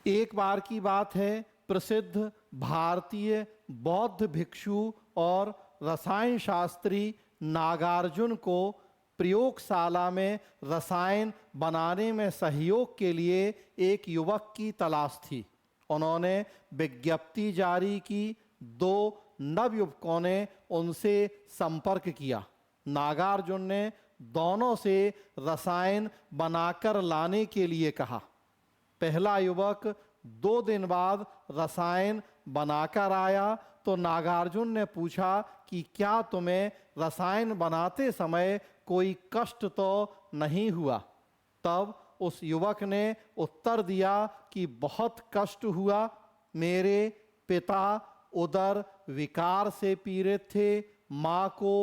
एक बार की बात है, प्रसिद्ध भारतीय बौद्ध भिक्षु और रसायन शास्त्री नागार्जुन को प्रयोगशाला में रसायन बनाने में सहयोग के लिए एक युवक की तलाश थी। उन्होंने विज्ञप्ति जारी की। 2 नवयुवकों ने उनसे संपर्क किया। नागार्जुन ने दोनों से रसायन बनाकर लाने के लिए कहा। पहला युवक 2 दिन बाद रसायन बनाकर आया तो नागार्जुन ने पूछा कि क्या तुम्हें रसायन बनाते समय कोई कष्ट तो नहीं हुआ? तब उस युवक ने उत्तर दिया कि बहुत कष्ट हुआ। मेरे पिता उदर विकार से पीड़ित थे, माँ को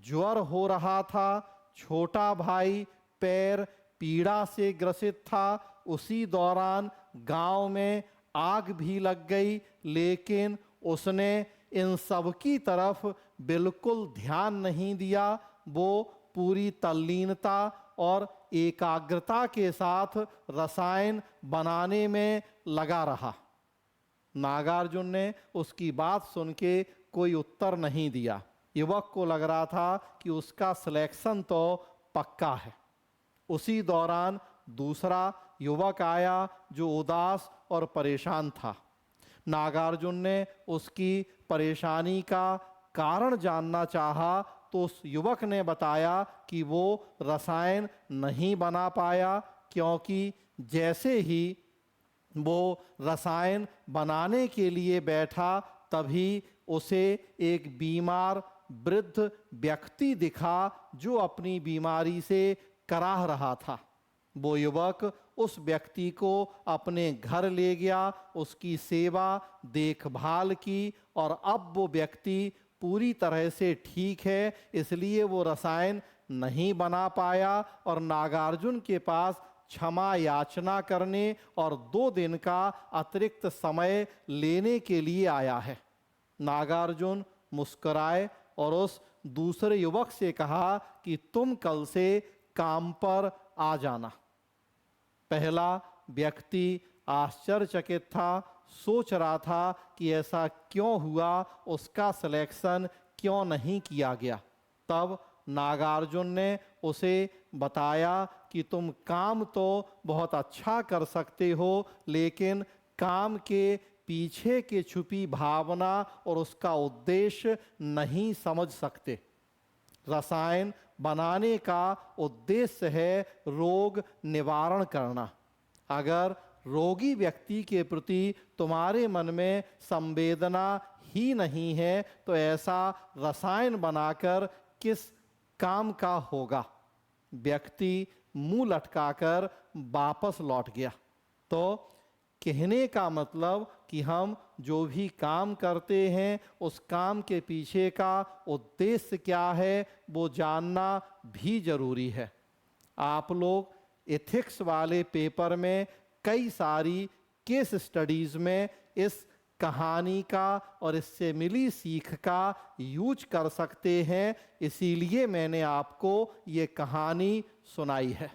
ज्वर हो रहा था, छोटा भाई पैर पीड़ा से ग्रसित था। उसी दौरान गांव में आग भी लग गई, लेकिन उसने इन सब की तरफ बिल्कुल ध्यान नहीं दिया। वो पूरी तल्लीनता और एकाग्रता के साथ रसायन बनाने में लगा रहा। नागार्जुन ने उसकी बात सुन के कोई उत्तर नहीं दिया। युवक को लग रहा था कि उसका सिलेक्शन तो पक्का है। उसी दौरान दूसरा युवक आया जो उदास और परेशान था। नागार्जुन ने उसकी परेशानी का कारण जानना चाहा तो उस युवक ने बताया कि वो रसायन नहीं बना पाया, क्योंकि जैसे ही वो रसायन बनाने के लिए बैठा तभी उसे एक बीमार वृद्ध व्यक्ति दिखा जो अपनी बीमारी से कराह रहा था। वो युवक उस व्यक्ति को अपने घर ले गया, उसकी सेवा देखभाल की और अब वो व्यक्ति पूरी तरह से ठीक है, इसलिए वो रसायन नहीं बना पाया और नागार्जुन के पास क्षमा याचना करने और 2 दिन का अतिरिक्त समय लेने के लिए आया है। नागार्जुन मुस्कुराए और उस दूसरे युवक से कहा कि तुम कल से काम पर आ जाना। पहला व्यक्ति आश्चर्यचकित था, सोच रहा था कि ऐसा क्यों हुआ, उसका सिलेक्शन क्यों नहीं किया गया। तब नागार्जुन ने उसे बताया कि तुम काम तो बहुत अच्छा कर सकते हो, लेकिन काम के पीछे की छुपी भावना और उसका उद्देश्य नहीं समझ सकते। रसायन बनाने का उद्देश्य है रोग निवारण करना। अगर रोगी व्यक्ति के प्रति तुम्हारे मन में संवेदना ही नहीं है तो ऐसा रसायन बनाकर किस काम का होगा? व्यक्ति मुंह लटकाकर वापस लौट गया। तो कहने का मतलब कि हम जो भी काम करते हैं उस काम के पीछे का उद्देश्य क्या है वो जानना भी जरूरी है। आप लोग एथिक्स वाले पेपर में कई सारी केस स्टडीज में इस कहानी का और इससे मिली सीख का यूज कर सकते हैं, इसीलिए मैंने आपको ये कहानी सुनाई है।